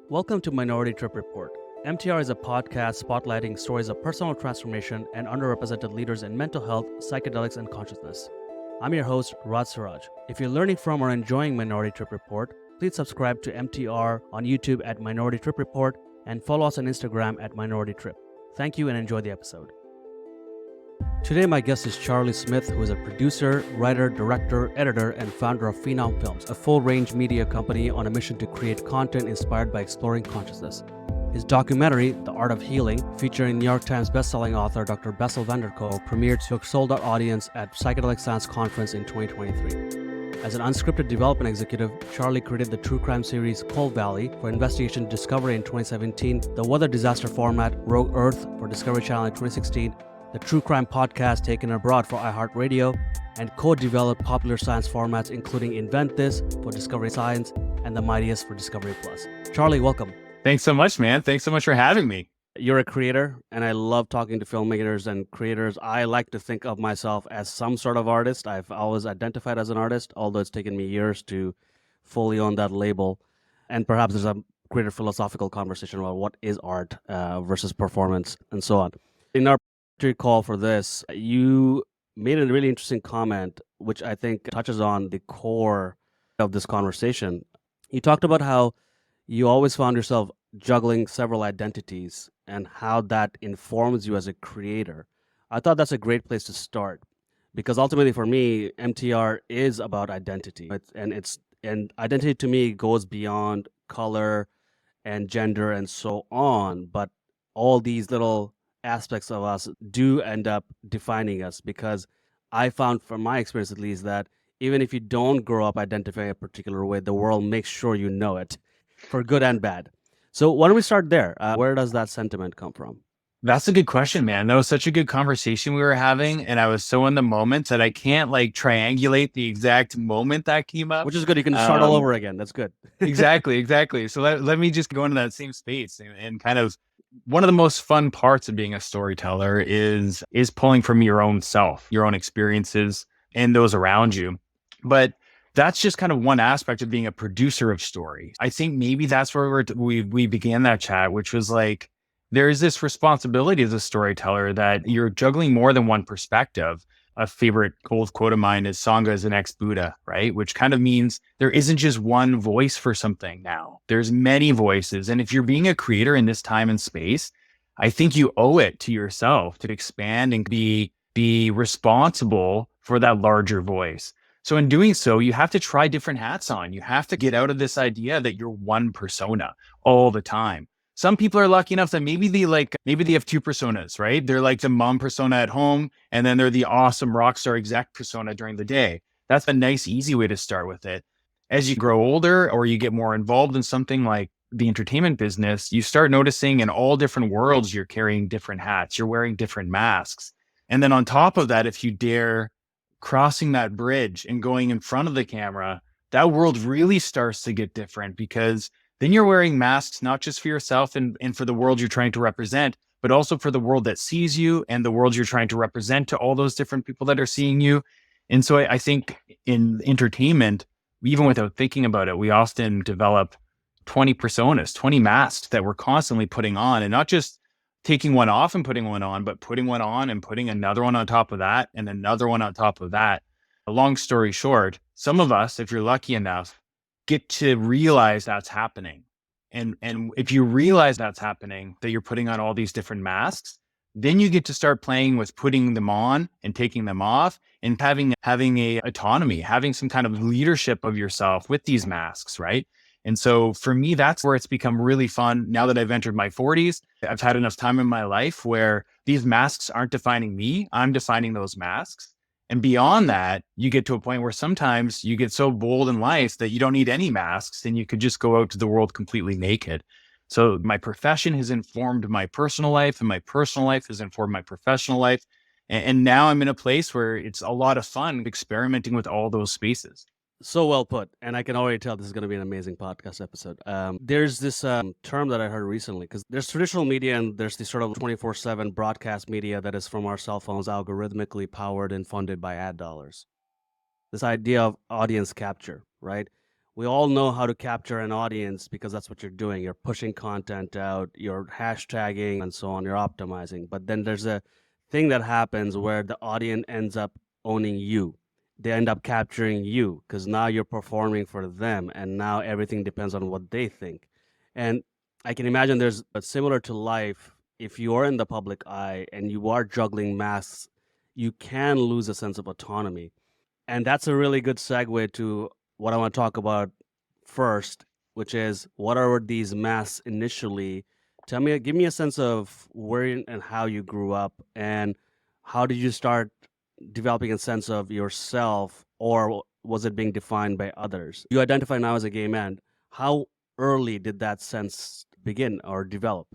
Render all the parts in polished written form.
Welcome to Minority Trip Report. MTR is a podcast spotlighting stories of personal transformation and underrepresented leaders in mental health, psychedelics, and consciousness. I'm your host, Raj Siraj. If you're learning from or enjoying Minority Trip Report, please subscribe to MTR on YouTube at Minority Trip Report and follow us on Instagram at Minority Trip. Thank you and enjoy the episode. Today, my guest is Charlie Smith, who is a producer, writer, director, editor, and founder of Feenom Films, a full-range media company on a mission to create content inspired by exploring consciousness. His documentary, The Art of Healing, featuring New York Times bestselling author Dr. Bessel premiered to a sold-out audience at Psychedelic Science conference in 2023. As an unscripted development executive, Charlie created the true crime series Kolk Valley for Investigation Discovery in 2017, the weather disaster format Rogue Earth for Discovery Channel in 2016, the true crime podcast Taken Abroad for iHeartRadio, and co-developed popular science formats including Invent This for Discovery Science and the Mightiest for Discovery Plus. Charlie, welcome. Thanks so much, man. Thanks so much for having me. You're a creator, and I love talking to filmmakers and creators. I like to think of myself as some sort of artist. I've always identified as an artist, although it's taken me years to fully own that label. And perhaps there's a greater philosophical conversation about what is art versus performance and so on. In our call for this, you made a really interesting comment, which I think touches on the core of this conversation. You talked about how you always found yourself juggling several identities and how that informs you as a creator. I thought that's a great place to start because ultimately for me, MTR is about identity. And identity to me goes beyond color and gender and so on, but all these little aspects of us do end up defining us, because I found from my experience at least that even if you don't grow up identifying a particular way, the world makes sure you know it for good and bad. So why don't we start there? Where does that sentiment come from? That's a good question, man. That was such a good conversation we were having. And I was so in the moment that I can't triangulate the exact moment that came up. Which is good. You can start all over again. That's good. Exactly. So let me just go into that same space and kind of, one of the most fun parts of being a storyteller is pulling from your own self, your own experiences and those around you. But that's just kind of one aspect of being a producer of story. I think maybe that's where we began that chat, which was there is this responsibility as a storyteller that you're juggling more than one perspective. A favorite old quote of mine is Sangha is the next Buddha, right? Which kind of means there isn't just one voice for something now. There's many voices. And if you're being a creator in this time and space, I think you owe it to yourself to expand and be responsible for that larger voice. So in doing so, you have to try different hats on. You have to get out of this idea that you're one persona all the time. Some people are lucky enough that maybe they have two personas, right? They're like the mom persona at home, and then they're the awesome rock star exec persona during the day. That's a nice, easy way to start with it. As you grow older or you get more involved in something like the entertainment business, you start noticing in all different worlds, you're carrying different hats, you're wearing different masks. And then on top of that, if you dare crossing that bridge and going in front of the camera, that world really starts to get different, because then you're wearing masks, not just for yourself and for the world you're trying to represent, but also for the world that sees you and the world you're trying to represent to all those different people that are seeing you. And so I think in entertainment, even without thinking about it, we often develop 20 personas, 20 masks that we're constantly putting on, and not just taking one off and putting one on, but putting one on and putting another one on top of that and another one on top of that. A long story short, some of us, if you're lucky enough, get to realize that's happening. And if you realize that's happening, that you're putting on all these different masks, then you get to start playing with putting them on and taking them off and having a autonomy, having some kind of leadership of yourself with these masks, right? And so for me, that's where it's become really fun. Now that I've entered my 40s, I've had enough time in my life where these masks aren't defining me, I'm defining those masks. And beyond that, you get to a point where sometimes you get so bold in life that you don't need any masks and you could just go out to the world completely naked. So my profession has informed my personal life, and my personal life has informed my professional life. And now I'm in a place where it's a lot of fun experimenting with all those spaces. So well put. And I can already tell this is going to be an amazing podcast episode. There's this term that I heard recently, because there's traditional media and there's the sort of 24/7 broadcast media that is from our cell phones, algorithmically powered and funded by ad dollars. This idea of audience capture, right? we all know how to capture an audience because that's what you're doing. You're pushing content out, you're hashtagging and so on, you're optimizing. But then there's a thing that happens where the audience ends up owning you. They end up capturing you because now you're performing for them and now everything depends on what they think. And I can imagine there's but similar to life, if you are in the public eye and you are juggling masks, you can lose a sense of autonomy. And that's a really good segue to what I want to talk about first, which is what are these masks initially? Give me a sense of where and how you grew up, and how did you start developing a sense of yourself, or was it being defined by others? You identify now as a gay man. How early did that sense begin or develop?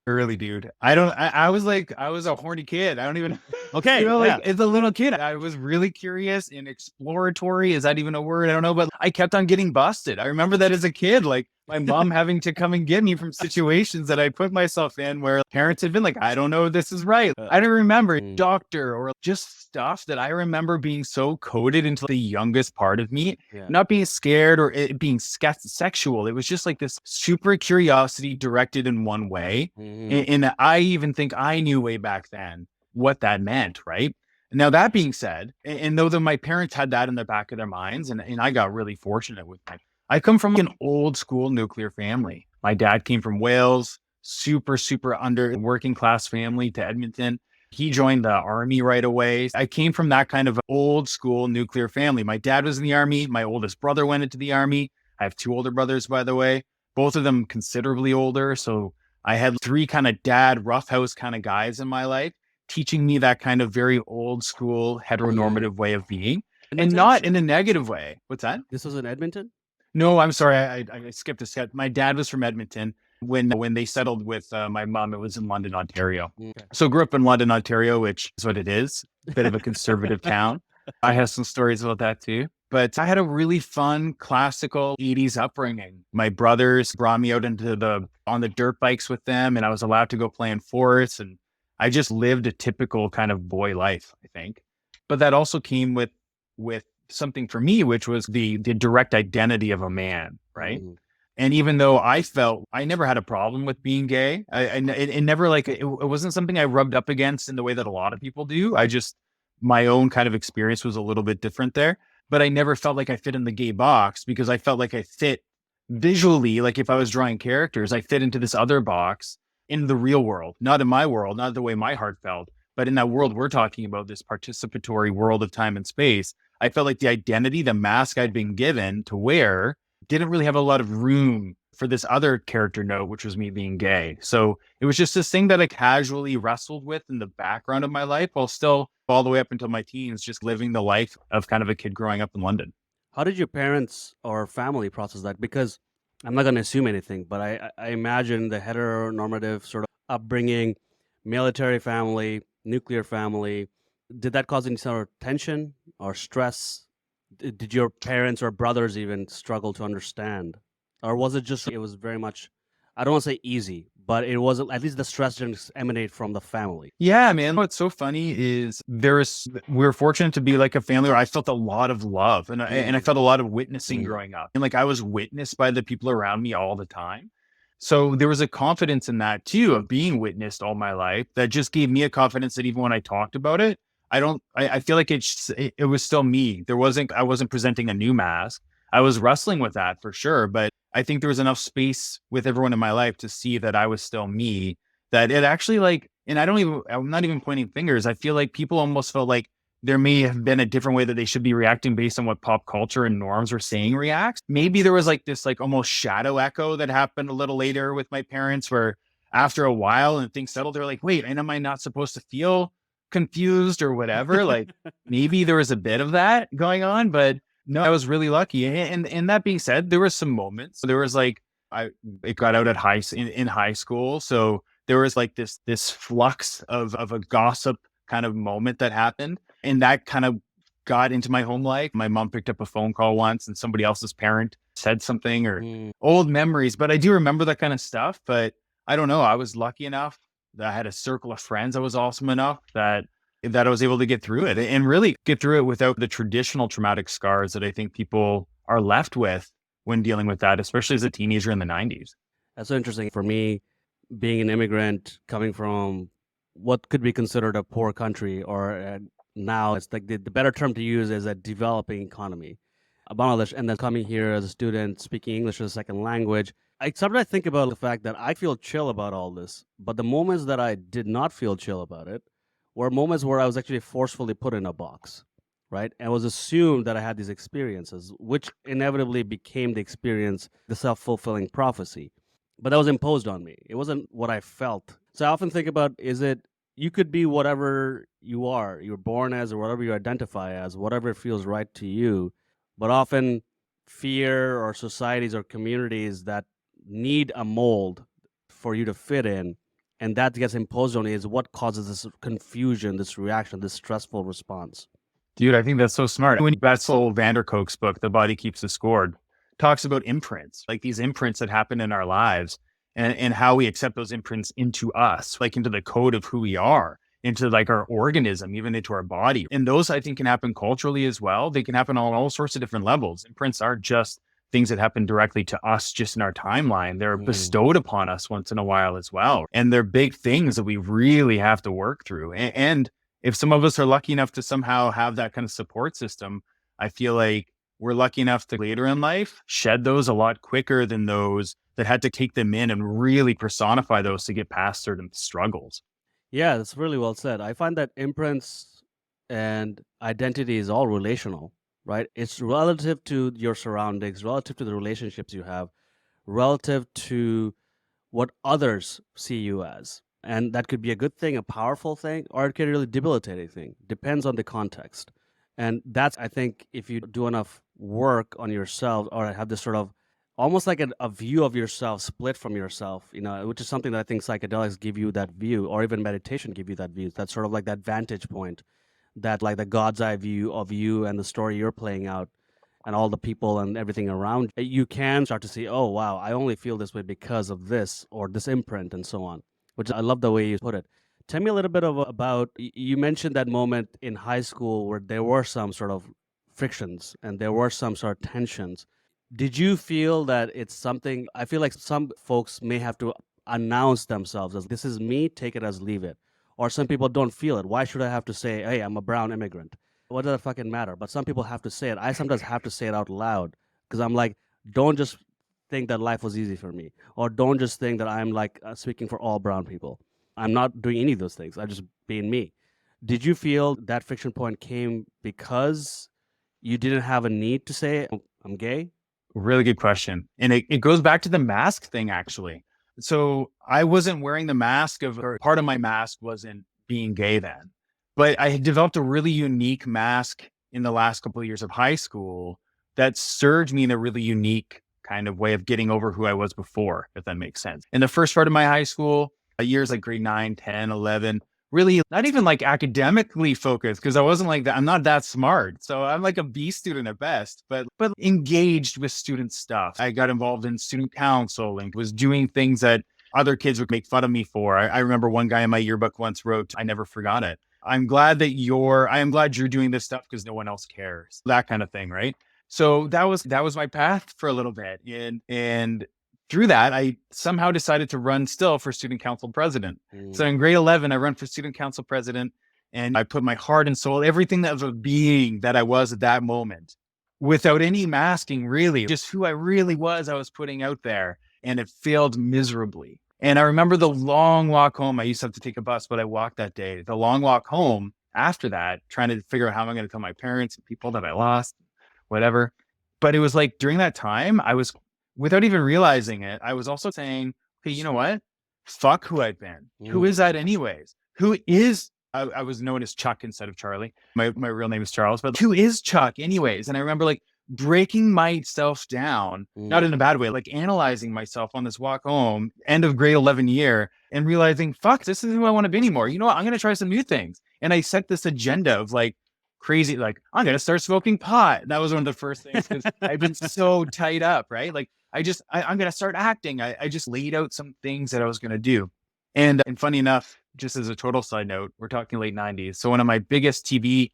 Early, dude. I was like, I was a horny kid. I don't even, Okay, like yeah. as a little kid, I was really curious and exploratory. Is that even a word? I don't know, but I kept on getting busted. I remember that as a kid, like my mom having to come and get me from situations that I put myself in where parents had been like, I don't know if this is right. I don't remember Mm. doctor or just stuff that I remember being so coded into the youngest part of me, Yeah. not being scared or it being sexual. It was just like this super curiosity directed in one way. Mhm. And I even think I knew way back then what that meant, right? Now, that being said, and though my parents had that in the back of their minds, and I got really fortunate with that, I come from an old school nuclear family. My dad came from Wales, super, super under working class family to Edmonton. He joined the army right away. I came from that kind of old school nuclear family. My dad was in the army. My oldest brother went into the army. I have two older brothers, by the way, both of them considerably older. So I had three kind of dad, roughhouse kind of guys in my life teaching me that kind of very old school heteronormative way of being and Edmonton? not in a negative way. What's that? This was in Edmonton? No, I'm sorry. I skipped a step. My dad was from Edmonton. When they settled with my mom, it was in London, Ontario. Okay. So grew up in London, Ontario, which is what it is, a bit of a conservative town. I have some stories about that too. But I had a really fun classical 80s upbringing. My brothers brought me out on the dirt bikes with them, and I was allowed to go play in forests. And I just lived a typical kind of boy life, I think. But that also came with something for me, which was the direct identity of a man, right? Mhm. And even though I felt I never had a problem with being gay, it never like it wasn't something I rubbed up against in the way that a lot of people do. I just my own kind of experience was a little bit different there, but I never felt like I fit in the gay box because I felt like I fit visually, like if I was drawing characters, I fit into this other box in the real world, not in my world, not the way my heart felt, but in that world we're talking about, this participatory world of time and space. I felt like the identity, the mask I'd been given to wear didn't really have a lot of room for this other character note, which was me being gay. So it was just this thing that I casually wrestled with in the background of my life while still all the way up until my teens, just living the life of kind of a kid growing up in London. How did your parents or family process that? Because I'm not going to assume anything, but I imagine the heteronormative sort of upbringing, military family, nuclear family, did that cause any sort of tension or stress? Did your parents or brothers even struggle to understand? Or was it just, it was very much, I don't want to say easy, but it was at least the stress didn't emanate from the family. Yeah, man. What's so funny is we're fortunate to be like a family where I felt a lot of love and I felt a lot of witnessing Mm. growing up. And like I was witnessed by the people around me all the time. So there was a confidence in that too, of being witnessed all my life that just gave me a confidence that even when I talked about it, I feel like it was still me. I wasn't presenting a new mask. I was wrestling with that for sure. But I think there was enough space with everyone in my life to see that I was still me, that it actually like, and I'm not even pointing fingers. I feel like people almost felt like there may have been a different way that they should be reacting based on what pop culture and norms were saying reacts. Maybe there was like this like almost shadow echo that happened a little later with my parents where after a while and things settled, they're like, wait, and am I not supposed to feel confused or whatever? Like maybe there was a bit of that going on, but no, I was really lucky. And that being said, there were some moments. There was like it got out at in high school. So there was like this flux of a gossip kind of moment that happened. And that kind of got into my home life. My mom picked up a phone call once and somebody else's parent said something or Mm. old memories. But I do remember that kind of stuff. But I don't know. I was lucky enough that I had a circle of friends that was awesome enough that I was able to get through it and really get through it without the traditional traumatic scars that I think people are left with when dealing with that, especially as a teenager in the 90s. That's so interesting. For me, being an immigrant coming from what could be considered a poor country, or now it's like the better term to use is a developing economy, Bangladesh, and then coming here as a student, speaking English as a second language. Sometimes I think about the fact that I feel chill about all this, but the moments that I did not feel chill about it were moments where I was actually forcefully put in a box, right? And it was assumed that I had these experiences, which inevitably became the experience, the self-fulfilling prophecy. But that was imposed on me. It wasn't what I felt. So I often think about, is it, you could be whatever you are, you're born as, or whatever you identify as, whatever feels right to you. But often fear or societies or communities that need a mold for you to fit in, and that gets imposed on you, is what causes this confusion, this reaction, this stressful response. Dude, I think that's so smart. When Bessel Vanderkolk's book, The Body Keeps the Score, talks about imprints, like these imprints that happen in our lives, and how we accept those imprints into us, like into the code of who we are, into like our organism, even into our body. And those, I think, can happen culturally as well. They can happen on all sorts of different levels. Imprints aren't just things that happen directly to us just in our timeline. They're bestowed upon us once in a while as well. And they're big things that we really have to work through. And if some of us are lucky enough to somehow have that kind of support system, I feel like we're lucky enough to later in life shed those a lot quicker than those that had to take them in and really personify those to get past certain struggles. Yeah, that's really well said. I find that imprints and identity is all relational, right? It's relative to your surroundings, relative to the relationships you have, relative to what others see you as. And that could be a good thing, a powerful thing, or it could be a really debilitating thing. Depends on the context. And that's, I think, if you do enough work on yourself, or have this sort of almost like a view of yourself split from yourself, which is something that I think psychedelics give you that view, or even meditation give you that view. That's sort of like that vantage point, that like the God's eye view of you and the story you're playing out and all the people and everything around. You can start to see, oh, wow, I only feel this way because of this or this imprint and so on, which I love the way you put it. Tell me a little bit about, you mentioned that moment in high school where there were some sort of frictions and there were some sort of tensions. Did you feel that it's something, I feel like some folks may have to announce themselves as, this is me, take it as leave it. Or some people don't feel it. Why should I have to say, hey, I'm a brown immigrant? What does it fucking matter? But some people have to say it. I sometimes have to say it out loud because I'm like, don't just think that life was easy for me, or don't just think that I'm like speaking for all brown people. I'm not doing any of those things. I'm just being me. Did you feel that friction point came because you didn't have a need to say, I'm gay? Really good question. And it goes back to the mask thing, actually. So I wasn't wearing the mask or part of my mask wasn't being gay then, but I had developed a really unique mask in the last couple of years of high school that served me in a really unique kind of way of getting over who I was before, if that makes sense. In the first part of my high school, years like grade 9, 10, 11, really not even like academically focused, because I wasn't like that. I'm not that smart. So I'm like a B student at best, but engaged with student stuff. I got involved in student council and was doing things that other kids would make fun of me for. I remember one guy in my yearbook once wrote, I never forgot it. I am glad you're doing this stuff because no one else cares. That kind of thing, right? So that was my path for a little bit. And through that, I somehow decided to run still for student council president. So in grade 11, I run for student council president, and I put my heart and soul, everything that was a being that I was at that moment, without any masking, really, just who I really was, I was putting out there, and it failed miserably. And I remember the long walk home. I used to have to take a bus, but I walked that day. The long walk home after that, trying to figure out how I'm going to tell my parents and people that I lost, whatever. But it was like during that time, I was, without even realizing it, I was also saying, okay, you know what? Fuck who I've been. Who is that anyways? I was known as Chuck instead of Charlie. My real name is Charles, but who is Chuck anyways? And I remember like breaking myself down, not in a bad way, like analyzing myself on this walk home, end of grade 11 year, and realizing, fuck, this isn't who I want to be anymore. You know what? I'm going to try some new things. And I set this agenda of like, crazy, like, I'm going to start smoking pot. That was one of the first things because I've been so tied up, right? Like, I'm going to start acting. I just laid out some things that I was going to do. And funny enough, just as a total side note, we're talking late 90s. So one of my biggest TV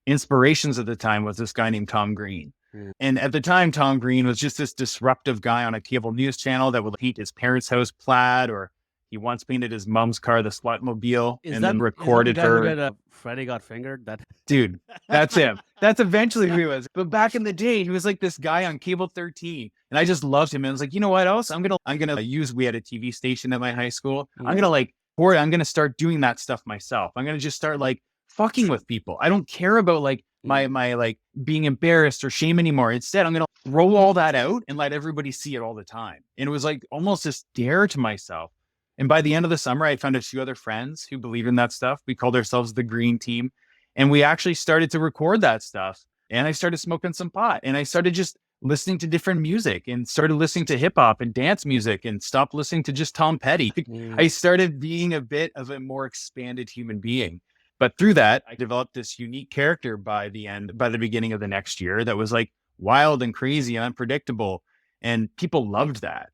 inspirations at the time was this guy named Tom Green. Mm. And at the time, Tom Green was just this disruptive guy on a cable news channel that would paint his parents' house plaid, or he once painted his mom's car the Slutmobile and then Is that the recorded guy who her. did Freddy Got Fingered? That Dude, that's him. That's eventually who he was. But back in the day, he was like this guy on cable 13. And I just loved him. And I was like, you know what else? I'm gonna use, we had a TV station at my high school. I'm gonna start doing that stuff myself. I'm gonna just start like fucking with people. I don't care about like my like being embarrassed or shame anymore. Instead, I'm gonna roll all that out and let everybody see it all the time. And it was like almost this dare to myself. And by the end of the summer, I found a few other friends who believed in that stuff. We called ourselves the Green Team. And we actually started to record that stuff. And I started smoking some pot. And I started just listening to different music and started listening to hip hop and dance music and stopped listening to just Tom Petty. I started being a bit of a more expanded human being. But through that, I developed this unique character by the beginning of the next year that was like wild and crazy and unpredictable. And people loved that.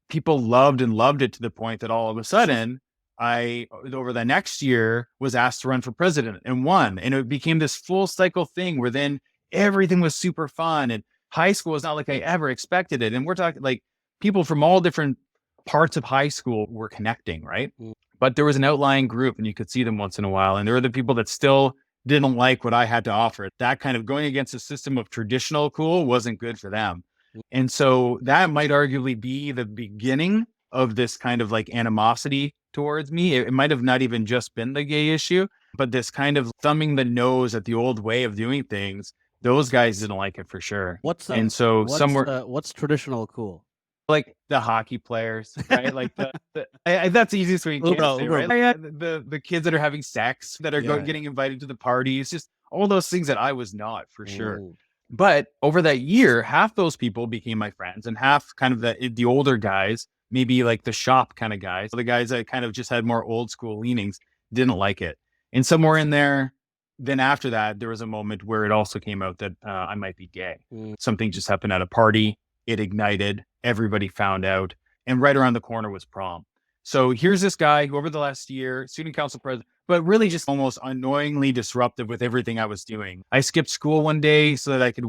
People loved and loved it to the point that all of a sudden, I, over the next year, was asked to run for president and won. And it became this full cycle thing where then everything was super fun. And high school was not like I ever expected it. And we're talking like people from all different parts of high school were connecting, right? But there was an outlying group and you could see them once in a while. And there were the people that still didn't like what I had to offer. That kind of going against the system of traditional cool wasn't good for them. And so that might arguably be the beginning of this kind of like animosity towards me. It might have not even just been the gay issue, but this kind of thumbing the nose at the old way of doing things. Those guys didn't like it for sure. what's traditional cool? Like the hockey players, right? Like that's the easiest way you can say, right? The kids that are having sex, that are getting invited to the parties, just all those things that I was not for sure. But over that year, half those people became my friends and half kind of the older guys, maybe like the shop kind of guys, the guys that kind of just had more old school leanings, didn't like it. And somewhere in there, then after that, there was a moment where it also came out that I might be gay. Something just happened at a party. It ignited. Everybody found out. And right around the corner was prom. So here's this guy who over the last year, student council president, but really just almost annoyingly disruptive with everything I was doing. I skipped school one day so that I could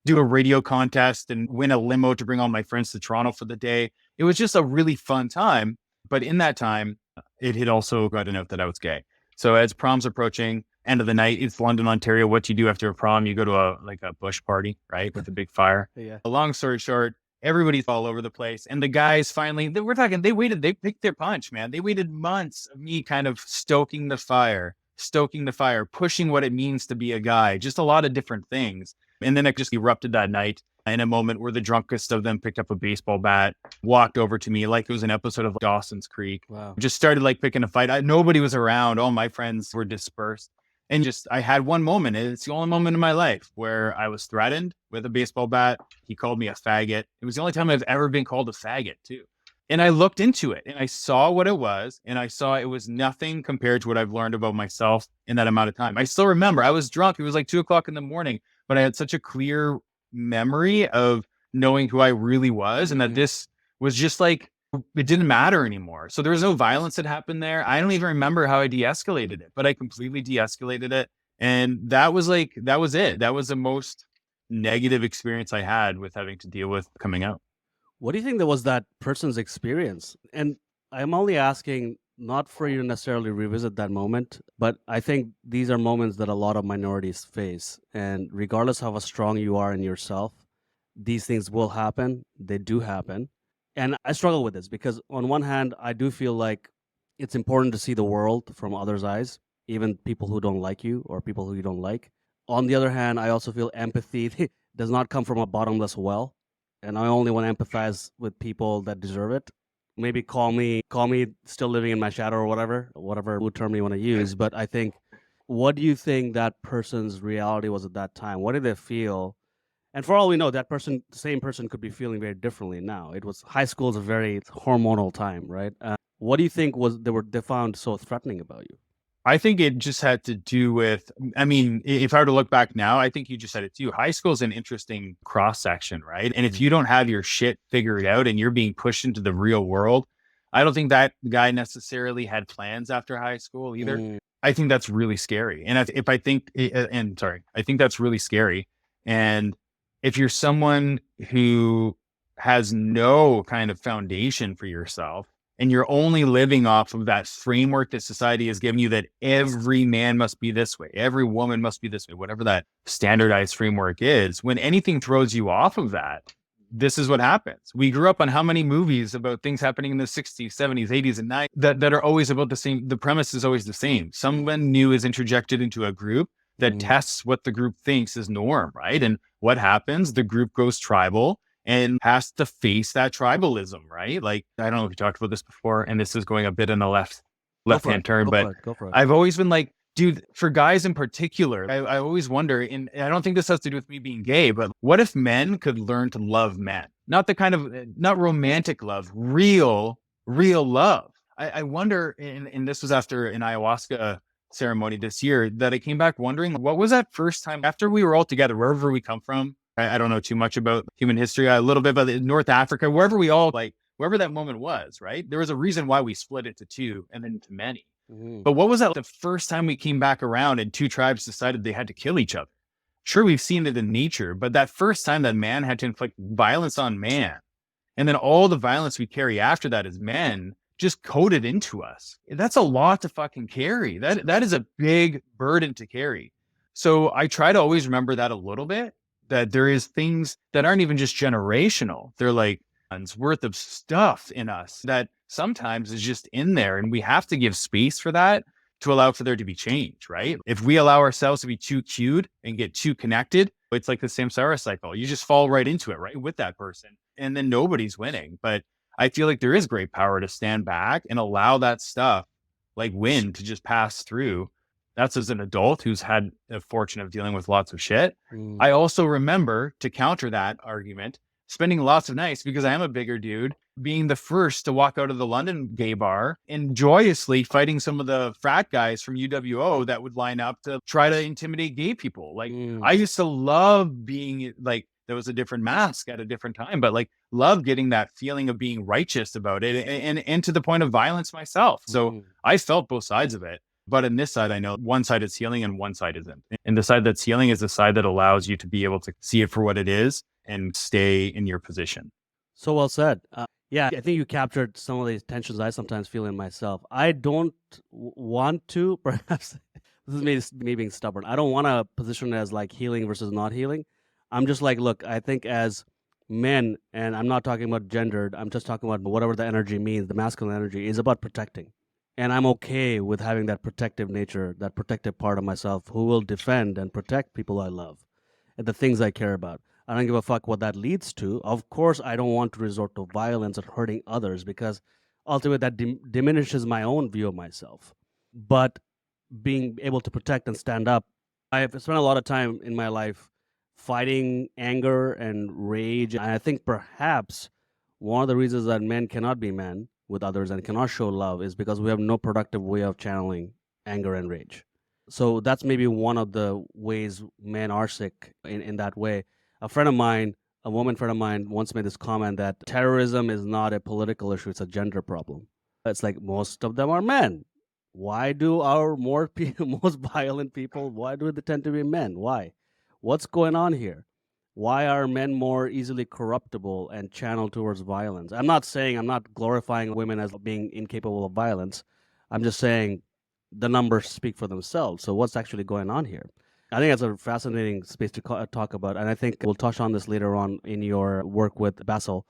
do a radio contest and win a limo to bring all my friends to Toronto for the day. It was just a really fun time. But in that time, it had also gotten out that I was gay. So as prom's approaching, end of the night, it's London, Ontario. What you do after a prom, you go to a bush party, right? With a big fire. A long story short, everybody's all over the place. And the guys finally, they picked their punch, man. They waited months of me kind of stoking the fire, pushing what it means to be a guy, just a lot of different things. And then it just erupted that night in a moment where the drunkest of them picked up a baseball bat, walked over to me like it was an episode of Dawson's Creek. Wow. Just started like picking a fight. Nobody was around. All my friends were dispersed. And just, I had one moment. It's the only moment in my life where I was threatened with a baseball bat. He called me a faggot. It was the only time I've ever been called a faggot too. And I looked into it and I saw what it was. And I saw it was nothing compared to what I've learned about myself in that amount of time. I still remember I was drunk. It was like 2:00 in the morning, but I had such a clear memory of knowing who I really was. And that this was just like, it didn't matter anymore. So there was no violence that happened there. I don't even remember how I de-escalated it, but I completely de-escalated it. And that was it. That was the most negative experience I had with having to deal with coming out. What do you think that was that person's experience? And I'm only asking not for you to necessarily revisit that moment, but I think these are moments that a lot of minorities face. And regardless of how strong you are in yourself, these things will happen. They do happen. And I struggle with this because on one hand, I do feel like it's important to see the world from others' eyes, even people who don't like you or people who you don't like. On the other hand, I also feel empathy does not come from a bottomless well. And I only want to empathize with people that deserve it. Maybe call me still living in my shadow or whatever term you want to use. But I think, what do you think that person's reality was at that time? What did they feel? And for all we know, the same person could be feeling very differently now. High school is a very hormonal time, right? What do you think they found so threatening about you? I think it just had to do with, I mean, if I were to look back now, I think you just said it too. High school is an interesting cross section, right? And if you don't have your shit figured out and you're being pushed into the real world, I don't think that guy necessarily had plans after high school either. I think that's really scary. And I think that's really scary. And If you're someone who has no kind of foundation for yourself, and you're only living off of that framework that society has given you, that every man must be this way, every woman must be this way, whatever that standardized framework is, when anything throws you off of that, this is what happens. We grew up on how many movies about things happening in the 60s, 70s, 80s, and 90s that are always about the same. The premise is always the same. Someone new is interjected into a group that tests what the group thinks is norm, right? And what happens? The group goes tribal and has to face that tribalism, right? Like, I don't know if we talked about this before, and this is going a bit in the left-hand turn, but Go for it. I've always been like, dude, for guys in particular, I always wonder, and I don't think this has to do with me being gay, but what if men could learn to love men? Not the kind of, not romantic love, real love. I wonder, and this was after an ayahuasca ceremony this year, that I came back wondering, what was that first time after we were all together, wherever we come from? I don't know too much about human history, a little bit about North Africa, wherever we all, like, wherever that moment was, right? There was a reason why we split into two and then to many. But what was that the first time we came back around and two tribes decided they had to kill each other? Sure, we've seen it in nature, but that first time that man had to inflict violence on man, and then all the violence we carry after that as men just coded into us. That's a lot to fucking carry. That is a big burden to carry. So I try to always remember that a little bit, that there is things that aren't even just generational. They're like tons worth of stuff in us that sometimes is just in there, and we have to give space for that to allow for there to be change, right? If we allow ourselves to be too cued and get too connected, it's like the samsara cycle. You just fall right into it, right, with that person, and then nobody's winning. But I feel like there is great power to stand back and allow that stuff, like wind, to just pass through. That's as an adult who's had the fortune of dealing with lots of shit. I also remember, to counter that argument, spending lots of nights, because I am a bigger dude, being the first to walk out of the London gay bar and joyously fighting some of the frat guys from UWO that would line up to try to intimidate gay people. Like, I used to love being like, there was a different mask at a different time, but like, love getting that feeling of being righteous about it, and to the point of violence myself. So I felt both sides of it. But in this side, I know one side is healing and one side isn't. And the side that's healing is the side that allows you to be able to see it for what it is and stay in your position. So well said. Yeah, I think you captured some of the tensions I sometimes feel in myself. I don't want to, perhaps this is me being stubborn. I don't want to position it as like healing versus not healing. I'm just like, look, I think as men, and I'm not talking about gendered, I'm just talking about whatever the energy means, the masculine energy is about protecting. And I'm okay with having that protective nature, that protective part of myself who will defend and protect people I love and the things I care about. I don't give a fuck what that leads to. Of course, I don't want to resort to violence and hurting others, because ultimately that diminishes my own view of myself. But being able to protect and stand up, I've spent a lot of time in my life fighting anger and rage. And I think perhaps one of the reasons that men cannot be men with others and cannot show love is because we have no productive way of channeling anger and rage. So that's maybe one of the ways men are sick in that way. A friend of mine, a woman friend of mine, once made this comment that terrorism is not a political issue, it's a gender problem. It's like most of them are men. Why do our most violent people, why do they tend to be men? Why? What's going on here? Why are men more easily corruptible and channeled towards violence? I'm not glorifying women as being incapable of violence. I'm just saying the numbers speak for themselves. So what's actually going on here? I think that's a fascinating space to talk about. And I think we'll touch on this later on in your work with Bessel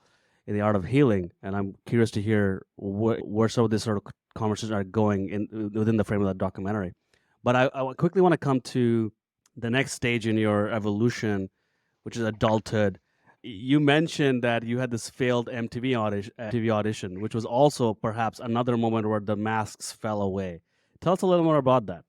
in the art of healing. And I'm curious to hear where some of this sort of conversations are going within the frame of that documentary. But I quickly want to come to the next stage in your evolution, which is adulthood. You mentioned that you had this failed MTV audition, which was also perhaps another moment where the masks fell away. Tell us a little more about that.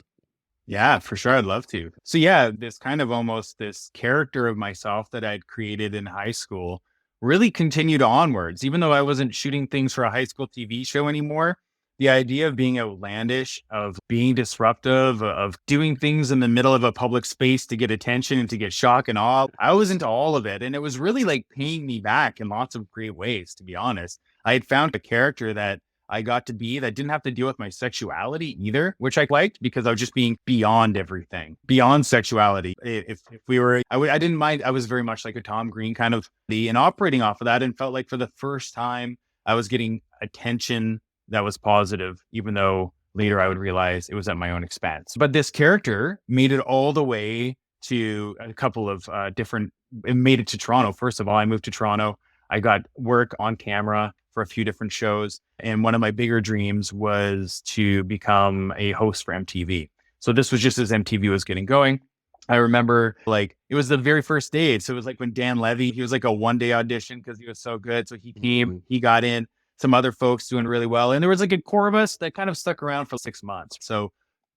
Yeah, for sure. I'd love to. So yeah, this kind of almost this character of myself that I'd created in high school really continued onwards. Even though I wasn't shooting things for a high school TV show anymore, the idea of being outlandish, of being disruptive, of doing things in the middle of a public space to get attention and to get shock and awe, I was into all of it. And it was really like paying me back in lots of great ways, to be honest. I had found a character that I got to be that didn't have to deal with my sexuality either, which I liked because I was just being beyond everything, beyond sexuality. If we were, I didn't mind. I was very much like a Tom Green kind of and operating off of that, and felt like for the first time I was getting attention that was positive, even though later I would realize it was at my own expense. But this character made it all the way to a couple of it made it to Toronto. First of all, I moved to Toronto. I got work on camera for a few different shows. And one of my bigger dreams was to become a host for MTV. So this was just as MTV was getting going. I remember like it was the very first day. So it was like when Dan Levy, he was like a 1-day audition because he was so good. So he came, he got in, some other folks doing really well. And there was like a core of us that kind of stuck around for 6 months. So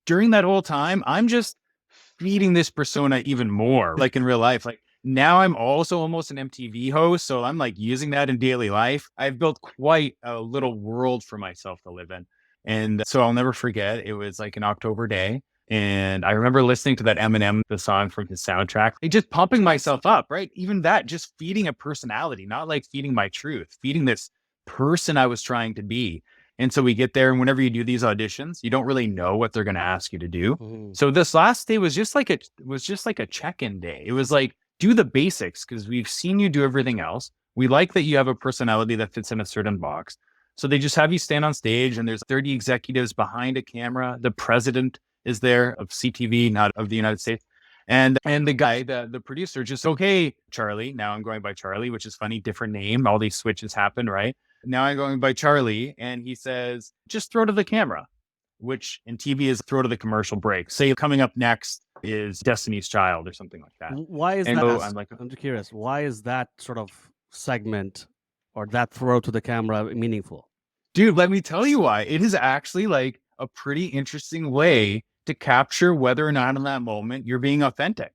during that whole time, I'm just feeding this persona even more, like in real life. Like now I'm also almost an MTV host. So I'm like using that in daily life. I've built quite a little world for myself to live in. And so I'll never forget, it was like an October day. And I remember listening to that Eminem, the song from his soundtrack, like just pumping myself up, right? Even that, just feeding a personality, not like feeding my truth, feeding this person I was trying to be. And so we get there, and whenever you do these auditions, you don't really know what they're going to ask you to do. Mm-hmm. So this last day was just like a check-in day. It was like, do the basics, because we've seen you do everything else. We like that you have a personality that fits in a certain box. So they just have you stand on stage, and there's 30 executives behind a camera. The president is there of CTV, not of the United States. And the guy, the producer, just, okay, Charlie. Now I'm going by Charlie, which is funny, different name. All these switches happen, right? Now I'm going by Charlie, and he says, just throw to the camera, which in TV is throw to the commercial break. Say coming up next is Destiny's Child or something like that. Why is that? I'm just curious. Why is that sort of segment or that throw to the camera meaningful? Dude, let me tell you why. It is actually like a pretty interesting way to capture whether or not in that moment you're being authentic.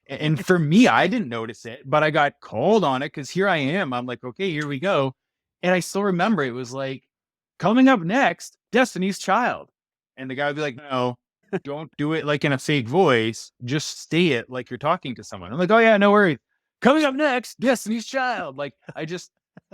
And for me, I didn't notice it, but I got called on it because here I am. I'm like, okay, here we go. And I still remember it was like, coming up next, Destiny's Child. And the guy would be like, no, don't do it like in a fake voice. Just say it like you're talking to someone. I'm like, oh yeah, no worries. Coming up next, Destiny's Child. Like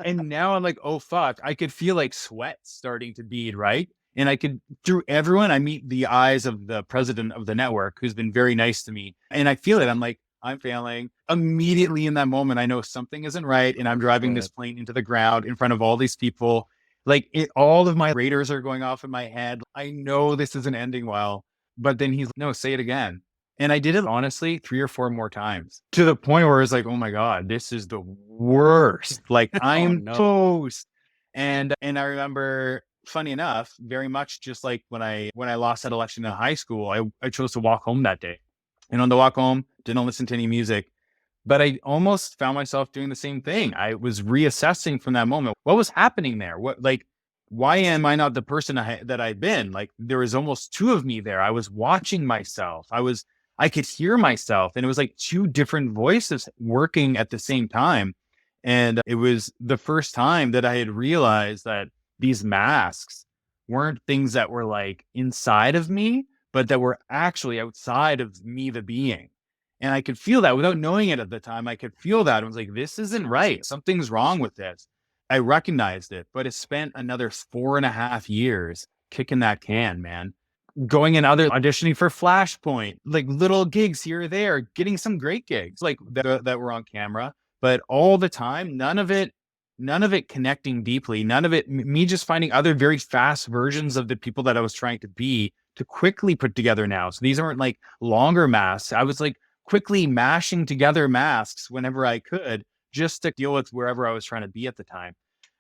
and now I'm like, oh fuck. I could feel like sweat starting to bead, right? And I could, through everyone, I meet the eyes of the president of the network, who's been very nice to me. And I feel it. I'm like, I'm failing. Immediately in that moment, I know something isn't right. And I'm driving this plane into the ground in front of all these people. Like all of my radars are going off in my head. I know this isn't ending well. But then he's like, no, say it again. And I did it honestly 3 or 4 more times, to the point where it's like, oh my God, this is the worst. Like I am toast. And I remember, funny enough, very much just like when I lost that election in high school, I chose to walk home that day. And on the walk home, didn't listen to any music, but I almost found myself doing the same thing. I was reassessing from that moment. What was happening there? Why am I not the person that I've been? Like there was almost 2 of me there. I was watching myself. I could hear myself, and it was like 2 different voices working at the same time. And it was the first time that I had realized that these masks weren't things that were like inside of me, but that were actually outside of me, the being. And I could feel that without knowing it at the time. I could feel that. I was like, this isn't right. Something's wrong with this. I recognized it, but it spent another 4.5 years kicking that can, man. Going and auditioning for Flashpoint, like little gigs here or there, getting some great gigs like that were on camera, but all the time, none of it connecting deeply, none of it, me just finding other very fast versions of the people that I was trying to be to quickly put together now. So these aren't like longer masks. I was like quickly mashing together masks whenever I could, just to deal with wherever I was trying to be at the time.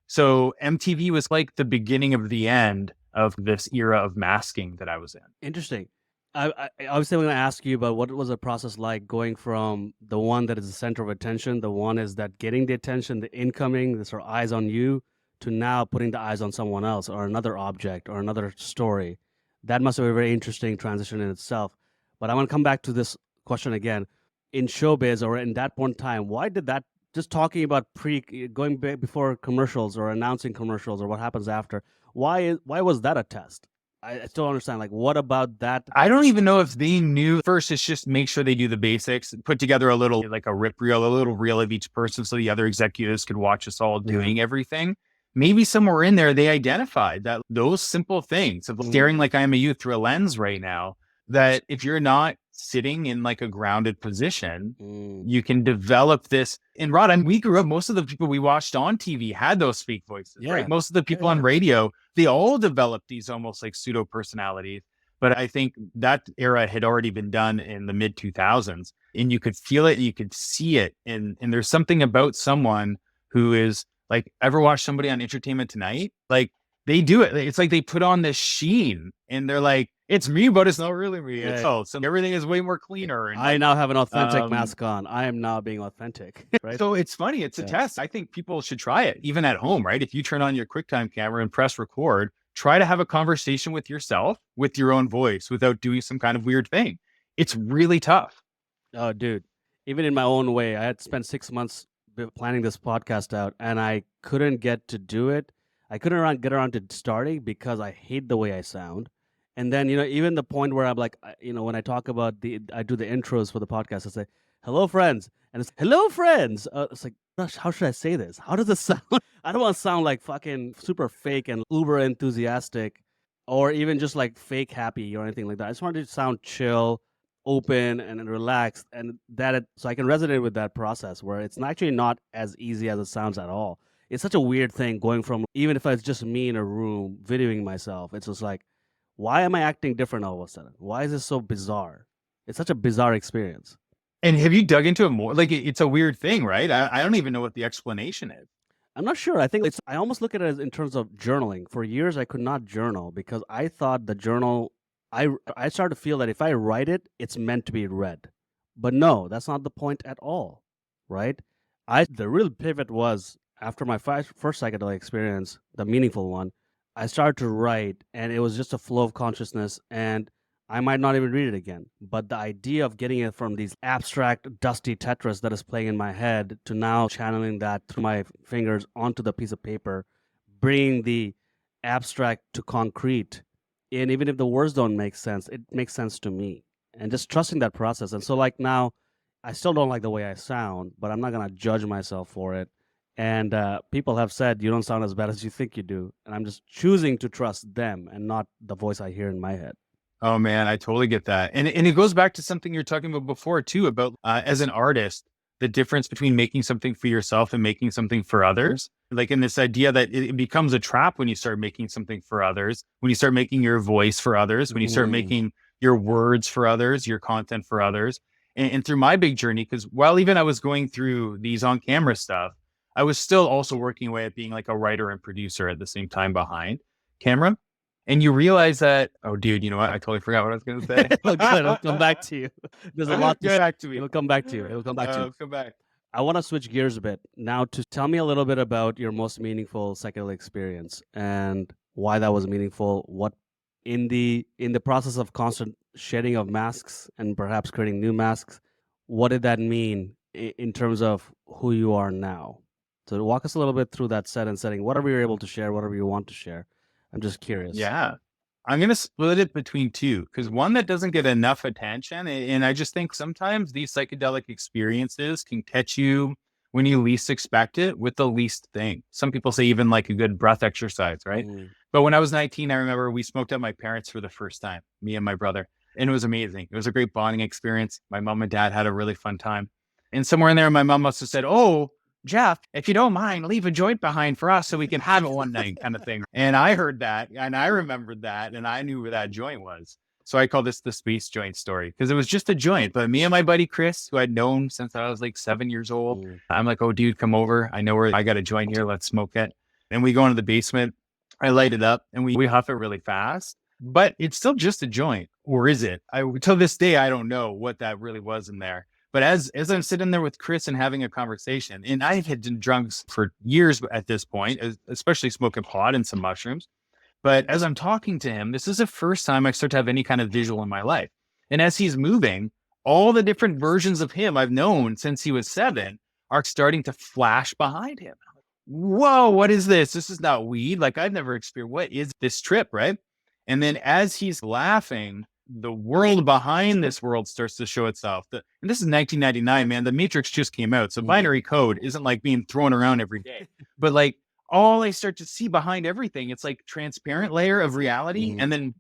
So MTV was like the beginning of the end of this era of masking that I was in. Interesting. I obviously going to ask you about what was the process like going from the one that is the center of attention, the one is that getting the attention, the incoming, the sort of eyes on you, to now putting the eyes on someone else or another object or another story. That must have been a very interesting transition in itself. But I want to come back to this question again. In showbiz or in that point in time, why did that, just talking about going before commercials or announcing commercials or what happens after, why was that a test? I still don't understand. Like, what about that? I don't even know if they knew. First, it's just make sure they do the basics, put together a little, like a rip reel, a little reel of each person so the other executives could watch us all doing everything. maybe somewhere in there, they identified that those simple things of staring like I am a youth through a lens right now, that if you're not sitting in like a grounded position, you can develop this. And Rod, we grew up, most of the people we watched on TV had those fake voices, right? Most of the people on radio, they all developed these almost like pseudo personalities. But I think that era had already been done in the mid 2000s, and you could feel it, you could see it. And there's something about someone who is like, ever watch somebody on Entertainment Tonight? Like, they do it. It's like they put on this sheen and they're like, it's me, but it's not really me. It's so everything is way more cleaner. And I now have an authentic mask on. I am now being authentic. Right? So it's funny. It's a test. I think people should try it, even at home, right? If you turn on your QuickTime camera and press record, try to have a conversation with yourself with your own voice without doing some kind of weird thing. It's really tough. Oh, dude. Even in my own way, I had spent 6 months planning this podcast out, and I couldn't get to do it. I couldn't get around to starting because I hate the way I sound. And then, even the point where I'm like, when I talk about I do the intros for the podcast, I say, hello, friends. And it's, hello, friends. It's like, gosh, how should I say this? How does it sound? I don't want to sound like fucking super fake and uber enthusiastic, or even just like fake happy or anything like that. I just wanted to sound chill, open, and relaxed, and so I can resonate with that process where it's actually not as easy as it sounds at all. It's such a weird thing going from, even if it's just me in a room videoing myself, it's just like, why am I acting different all of a sudden? Why is this so bizarre? It's such a bizarre experience. And have you dug into it more? Like, it's a weird thing, right? I don't even know what the explanation is. I'm not sure. I think I almost look at it as in terms of journaling. For years, I could not journal because I thought the journal, I started to feel that if I write it, it's meant to be read. But no, that's not the point at all, right? The real pivot was after my first psychedelic experience, the meaningful one. I started to write, and it was just a flow of consciousness, and I might not even read it again. But the idea of getting it from these abstract, dusty Tetris that is playing in my head to now channeling that through my fingers onto the piece of paper, bringing the abstract to concrete, and even if the words don't make sense, it makes sense to me. And just trusting that process. And so like now, I still don't like the way I sound, but I'm not going to judge myself for it. And people have said, you don't sound as bad as you think you do. And I'm just choosing to trust them and not the voice I hear in my head. Oh, man, I totally get that. And it goes back to something you're talking about before, too, about as an artist, the difference between making something for yourself and making something for others. Like in this idea that it becomes a trap when you start making something for others, when you start making your voice for others, when you start making your words for others, your content for others. And through my big journey, because while even I was going through these on camera stuff, I was still also working away at being like a writer and producer at the same time behind camera. And you realize that, oh, dude, you know what? I totally forgot what I was going to say. It'll come back to you. There's a lot to get back to me. It'll come back to you. It'll come back to you. Come back. I want to switch gears a bit now to tell me a little bit about your most meaningful psychedelic experience and why that was meaningful. What in the process of constant shedding of masks and perhaps creating new masks, what did that mean in terms of who you are now? So walk us a little bit through that setting, whatever you're able to share, whatever you want to share. I'm just curious. Yeah. I'm going to split it between two, because one that doesn't get enough attention. And I just think sometimes these psychedelic experiences can catch you when you least expect it with the least thing. Some people say even like a good breath exercise, right? But when I was 19, I remember we smoked at my parents' for the first time, me and my brother. And it was amazing. It was a great bonding experience. My mom and dad had a really fun time. And somewhere in there, my mom must have said, "Oh, Jeff, if you don't mind, leave a joint behind for us so we can have it one night," kind of thing. And I heard that and I remembered that and I knew where that joint was. So I call this the space joint story, because it was just a joint. But me and my buddy Chris, who I'd known since I was like 7 years old, I'm like, "Oh, dude, come over. I know where I got a joint here. Let's smoke it." And we go into the basement. I light it up and we huff it really fast. But it's still just a joint. Or is it? Till this day, I don't know what that really was in there. But as I'm sitting there with Chris and having a conversation, and I had done drugs for years at this point, especially smoking pot and some mushrooms. But as I'm talking to him, this is the first time I start to have any kind of visual in my life. And as he's moving, all the different versions of him I've known since he was 7 are starting to flash behind him. Whoa, what is this? This is not weed. Like, I've never experienced, what is this trip, right? And then as he's laughing, the world behind this world starts to show itself. And this is 1999, man. The Matrix just came out. So binary code isn't like being thrown around every day. But like, all I start to see behind everything, it's like transparent layer of reality, and then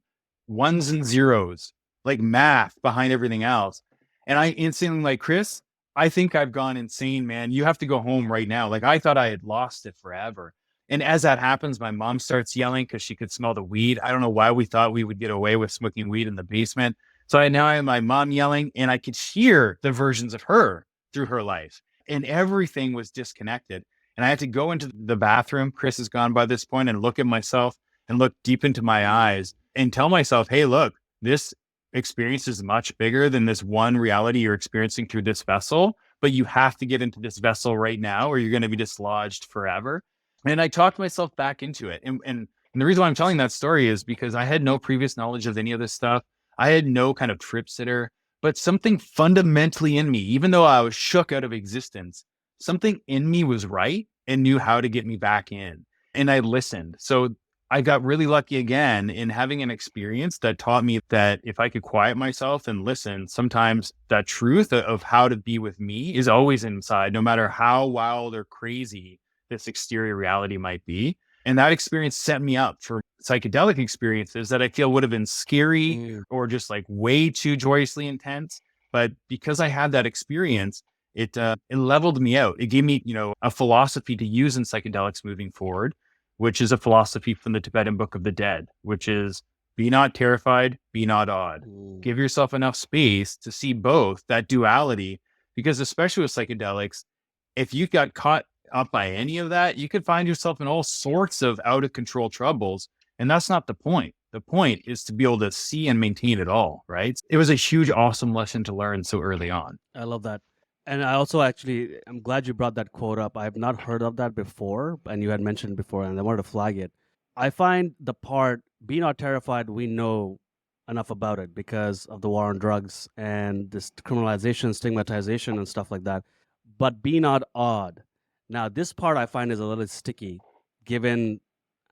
ones and zeros, like math behind everything else. And I instantly like, Chris, I think I've gone insane, man. You have to go home right now. Like I thought I had lost it forever. And as that happens, my mom starts yelling because she could smell the weed. I don't know why we thought we would get away with smoking weed in the basement. So I have my mom yelling, and I could hear the versions of her through her life. And everything was disconnected. And I had to go into the bathroom. Chris is gone by this point, and look at myself and look deep into my eyes and tell myself, hey, look, this experience is much bigger than this one reality you're experiencing through this vessel, but you have to get into this vessel right now or you're going to be dislodged forever. And I talked myself back into it. And the reason why I'm telling that story is because I had no previous knowledge of any of this stuff. I had no kind of trip sitter, but something fundamentally in me, even though I was shook out of existence, something in me was right and knew how to get me back in. And I listened. So I got really lucky again in having an experience that taught me that if I could quiet myself and listen, sometimes that truth of how to be with me is always inside, no matter how wild or crazy this exterior reality might be. And that experience set me up for psychedelic experiences that I feel would have been scary or just like way too joyously intense. But because I had that experience, it leveled me out. It gave me, a philosophy to use in psychedelics moving forward, which is a philosophy from the Tibetan Book of the Dead, which is be not terrified, be not awed. Give yourself enough space to see both, that duality, because especially with psychedelics, if you got caught up by any of that, you could find yourself in all sorts of out of control troubles. And that's not the point. The point is to be able to see and maintain it all, right? It was a huge, awesome lesson to learn so early on. I love that. And I also I'm glad you brought that quote up. I've not heard of that before, and you had mentioned before, and I wanted to flag it. I find the part, be not terrified, we know enough about it because of the war on drugs and this criminalization, stigmatization, and stuff like that. But be not awed. Now, this part I find is a little sticky given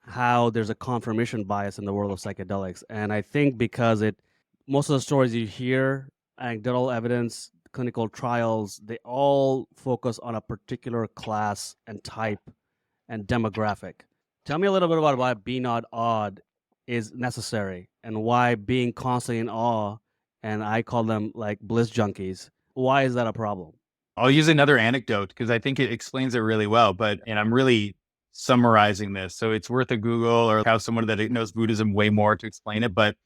how there's a confirmation bias in the world of psychedelics. And I think because most of the stories you hear, anecdotal evidence, clinical trials, they all focus on a particular class and type and demographic. Tell me a little bit about why be not awed is necessary and why being constantly in awe, and I call them like bliss junkies, why is that a problem? I'll use another anecdote because I think it explains it really well, and I'm really summarizing this. So it's worth a Google or have someone that knows Buddhism way more to explain it. But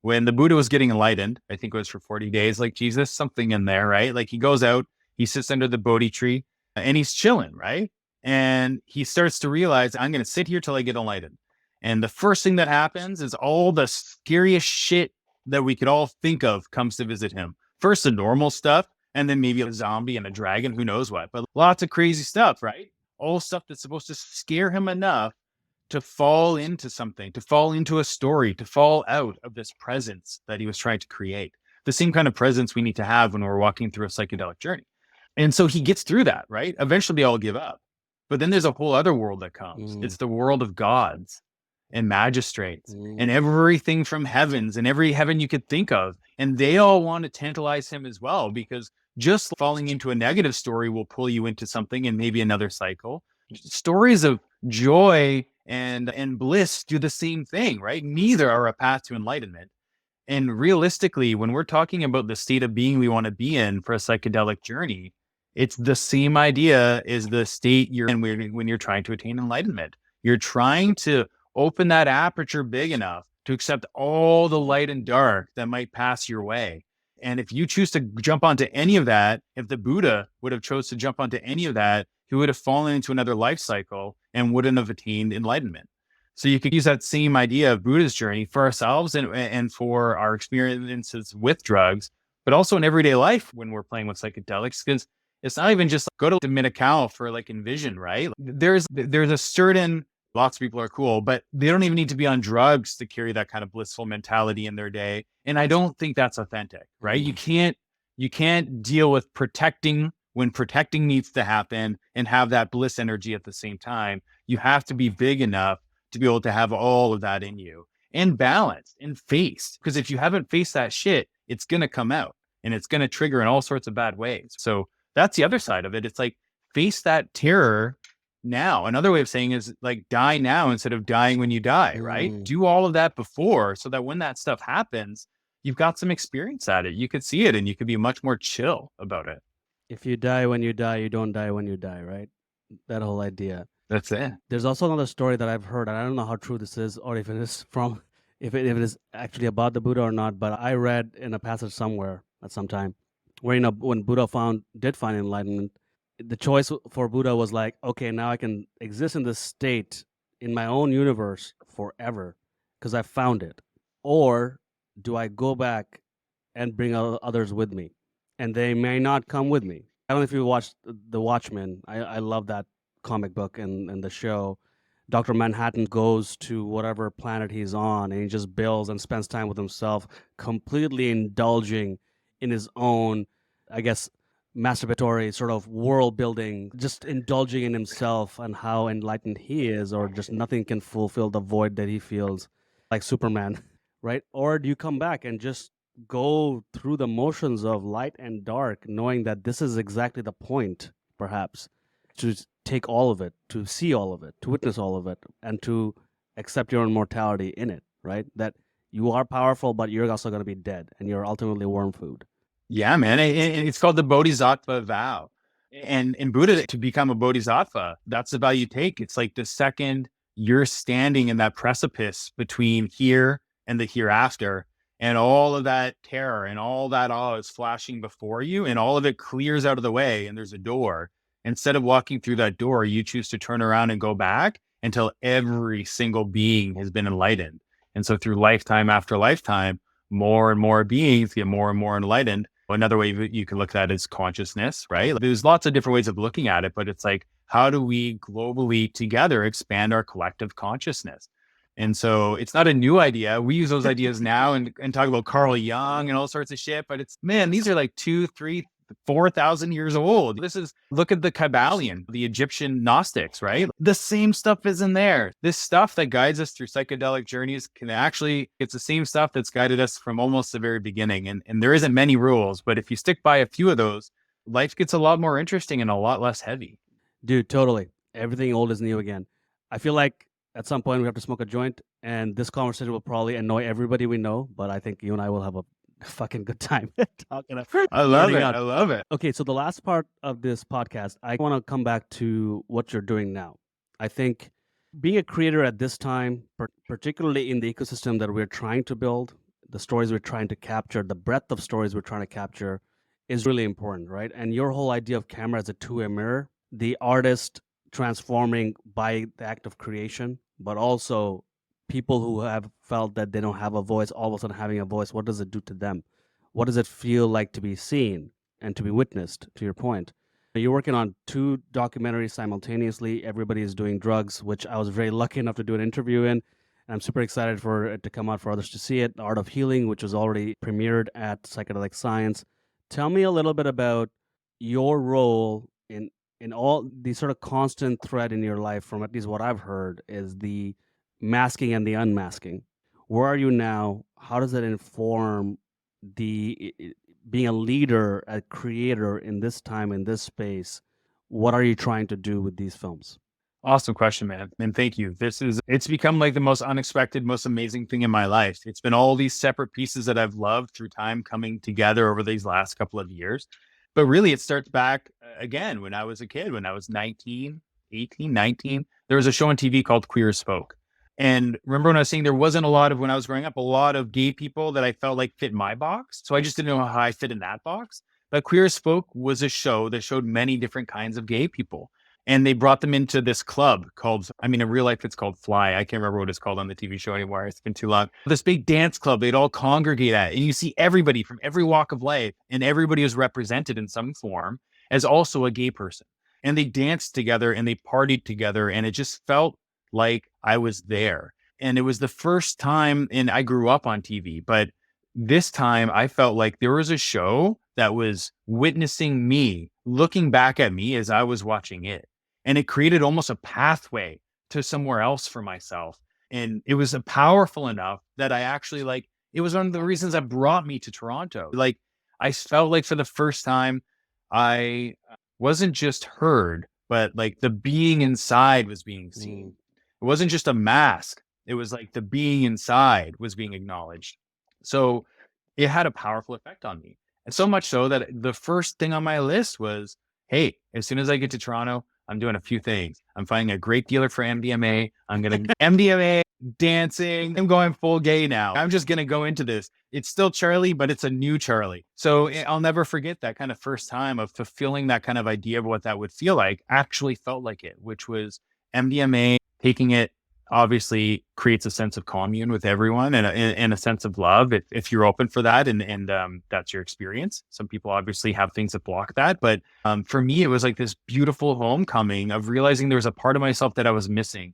when the Buddha was getting enlightened, I think it was for 40 days, like Jesus, something in there, right? Like he goes out, he sits under the Bodhi tree and he's chilling, right? And he starts to realize, I'm going to sit here till I get enlightened. And the first thing that happens is all the scariest shit that we could all think of comes to visit him. First, the normal stuff, and then maybe a zombie and a dragon, who knows what, but lots of crazy stuff, right? All stuff that's supposed to scare him enough to fall into something, to fall into a story, to fall out of this presence that he was trying to create. The same kind of presence we need to have when we're walking through a psychedelic journey. And so he gets through that, right? Eventually they all give up. But then there's a whole other world that comes. It's the world of gods and magistrates and everything from heavens and every heaven you could think of. And they all want to tantalize him as well, because just falling into a negative story will pull you into something and maybe another cycle. Stories of joy and bliss do the same thing, right? Neither are a path to enlightenment. And realistically, when we're talking about the state of being we want to be in for a psychedelic journey, it's the same idea as the state you're in when you're trying to attain enlightenment. You're trying to open that aperture big enough to accept all the light and dark that might pass your way. And if you choose to jump onto any of that, if the Buddha would have chose to jump onto any of that, he would have fallen into another life cycle and wouldn't have attained enlightenment. So you could use that same idea of Buddha's journey for ourselves and for our experiences with drugs, but also in everyday life when we're playing with psychedelics, because it's not even just go to Mini-Cal for like Envision, right? There's a certain, lots of people are cool, but they don't even need to be on drugs to carry that kind of blissful mentality in their day. And I don't think that's authentic, right? You can't deal with protecting when protecting needs to happen and have that bliss energy at the same time. You have to be big enough to be able to have all of that in you and balanced and faced. Because if you haven't faced that shit, it's going to come out and it's going to trigger in all sorts of bad ways. So that's the other side of it. It's like face that terror now. Another way of saying is like die now instead of dying when you die, right? Mm. Do all of that before so that when that stuff happens, you've got some experience at it. You could see it and you could be much more chill about it. If you die when you die, you don't die when you die, right? That whole idea. That's it. There's also another story that I've heard, and I don't know how true this is, or if it is from, if it is actually about the Buddha or not. But I read in a passage somewhere at some time, where when Buddha did find enlightenment, the choice for Buddha was like, okay, now I can exist in this state in my own universe forever because I found it, or do I go back and bring others with me, and they may not come with me. I don't know if you watched The Watchmen. I love that comic book and the show. Dr. Manhattan goes to whatever planet he's on and he just builds and spends time with himself, completely indulging in his own, I guess, masturbatory sort of world building, just indulging in himself and how enlightened he is, or just nothing can fulfill the void that he feels, like Superman, right? Or do you come back and just go through the motions of light and dark, knowing that this is exactly the point, perhaps, to take all of it, to see all of it, to witness all of it, and to accept your own mortality in it, right? That you are powerful, but you're also going to be dead, and you're ultimately worm food. Yeah, man. And it's called the Bodhisattva vow. And in Buddha, to become a Bodhisattva, that's the vow you take. It's like the second you're standing in that precipice between here and the hereafter, and all of that terror and all that awe is flashing before you, and all of it clears out of the way, and there's a door. Instead of walking through that door, you choose to turn around and go back until every single being has been enlightened. And so through lifetime after lifetime, more and more beings get more and more enlightened. Another way you can look at it is consciousness, right? There's lots of different ways of looking at it, but it's like, how do we globally together expand our collective consciousness? And so it's not a new idea. We use those ideas now and talk about Carl Jung and all sorts of shit, but it's, man, these are like 2, 3, 4,000 years old. This is, look at the Kabbalion, the Egyptian Gnostics, right? The same stuff is in there. This stuff that guides us through psychedelic journeys can actually, it's the same stuff that's guided us from almost the very beginning. And there isn't many rules, but if you stick by a few of those, life gets a lot more interesting and a lot less heavy. Dude, totally. Everything old is new again. I feel like at some point we have to smoke a joint, and this conversation will probably annoy everybody we know, but I think you and I will have a fucking good time talking. I love it. Out. I love it. Okay, so the last part of this podcast, I want to come back to what you're doing now. I think being a creator at this time, particularly in the ecosystem that we're trying to build, the stories we're trying to capture, the breadth of stories we're trying to capture is really important, right? And your whole idea of camera as a two-way mirror, the artist transforming by the act of creation, but also people who have felt that they don't have a voice, all of a sudden having a voice, what does it do to them? What does it feel like to be seen and to be witnessed, to your point? You're working on 2 documentaries simultaneously. Everybody is doing drugs, which I was very lucky enough to do an interview in. And I'm super excited for it to come out for others to see it. The Art of Healing, which was already premiered at Psychedelic Science. Tell me a little bit about your role in all the sort of constant thread in your life, from at least what I've heard, is the masking and the unmasking. Where are you now? How does it inform the being a leader, a creator in this time, in this space? What are you trying to do with these films? Awesome question, man. And thank you. It's become like the most unexpected, most amazing thing in my life. It's been all these separate pieces that I've loved through time coming together over these last couple of years. But really, it starts back again when I was a kid, when I was 19, 18, 19. There was a show on TV called Queer as Folk. And remember when I was saying there wasn't a lot of, when I was growing up, a lot of gay people that I felt like fit my box. So I just didn't know how I fit in that box. But Queer as Folk was a show that showed many different kinds of gay people. And they brought them into this club called, I mean, in real life, it's called Fly. I can't remember what it's called on the TV show anymore. It's been too long. This big dance club, they'd all congregate at. And you see everybody from every walk of life, and everybody is represented in some form as also a gay person. And they danced together and they partied together. And it just felt like I was there. And it was the first time, and I grew up on TV, but this time I felt like there was a show that was witnessing me, looking back at me as I was watching it. And it created almost a pathway to somewhere else for myself. And it was powerful enough that I actually it was one of the reasons that brought me to Toronto. Like, I felt like for the first time, I wasn't just heard, but like the being inside was being seen. Mm. It wasn't just a mask. It was like the being inside was being acknowledged. So it had a powerful effect on me. And so much so that the first thing on my list was, hey, as soon as I get to Toronto, I'm doing a few things. I'm finding a great dealer for MDMA. I'm going to MDMA, dancing. I'm going full gay now. I'm just going to go into this. It's still Charlie, but it's a new Charlie. So I'll never forget that kind of first time of fulfilling that kind of idea of what that would feel like. Actually felt like it, which was MDMA, taking it obviously creates a sense of commune with everyone and a sense of love if you're open for that and that's your experience. Some people obviously have things that block that, but for me it was like this beautiful homecoming of realizing there was a part of myself that I was missing,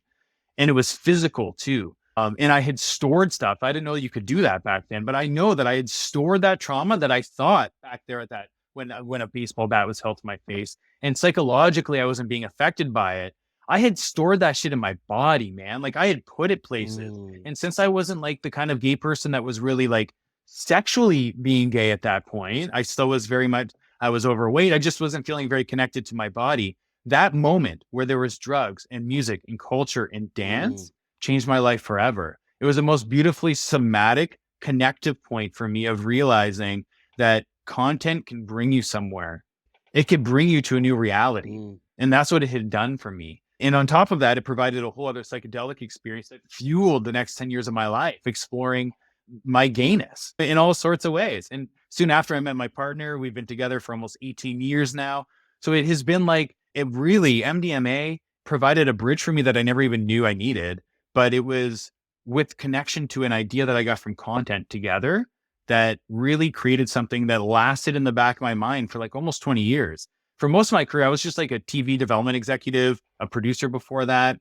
and it was physical too. And I had stored stuff. I didn't know you could do that back then, but I know that I had stored that trauma that I thought back there at that when a baseball bat was held to my face, and psychologically I wasn't being affected by it. I had stored that shit in my body, man. Like I had put it places. And since I wasn't like the kind of gay person that was really like sexually being gay at that point, I still was very much, I was overweight. I just wasn't feeling very connected to my body. That moment where there was drugs and music and culture and dance changed my life forever. It was the most beautifully somatic connective point for me of realizing that content can bring you somewhere. It could bring you to a new reality. And that's what it had done for me. And on top of that, it provided a whole other psychedelic experience that fueled the next 10 years of my life, exploring my gayness in all sorts of ways. And soon after I met my partner, we've been together for almost 18 years now. So it has been like, it really, MDMA provided a bridge for me that I never even knew I needed, but it was with connection to an idea that I got from content together that really created something that lasted in the back of my mind for like almost 20 years. For most of my career, I was just like a TV development executive, a producer before that.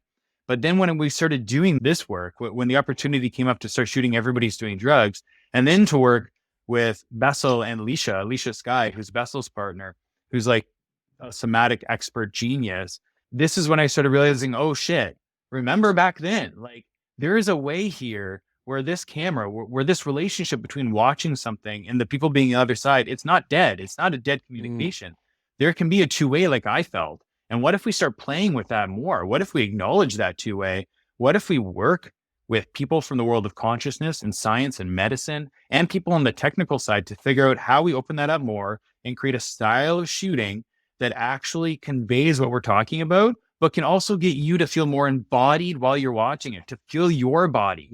But then when we started doing this work, when the opportunity came up to start shooting Everybody's Doing Drugs, and then to work with Bessel and Alicia Skye, who's Bessel's partner, who's like a somatic expert genius, this is when I started realizing, oh shit, remember back then, like there is a way here where this camera, where this relationship between watching something and the people being the other side, it's not dead. It's not a dead communication. There can be a two-way like I felt. And what if we start playing with that more? What if we acknowledge that two-way? What if we work with people from the world of consciousness and science and medicine and people on the technical side to figure out how we open that up more and create a style of shooting that actually conveys what we're talking about, but can also get you to feel more embodied while you're watching it, to feel your body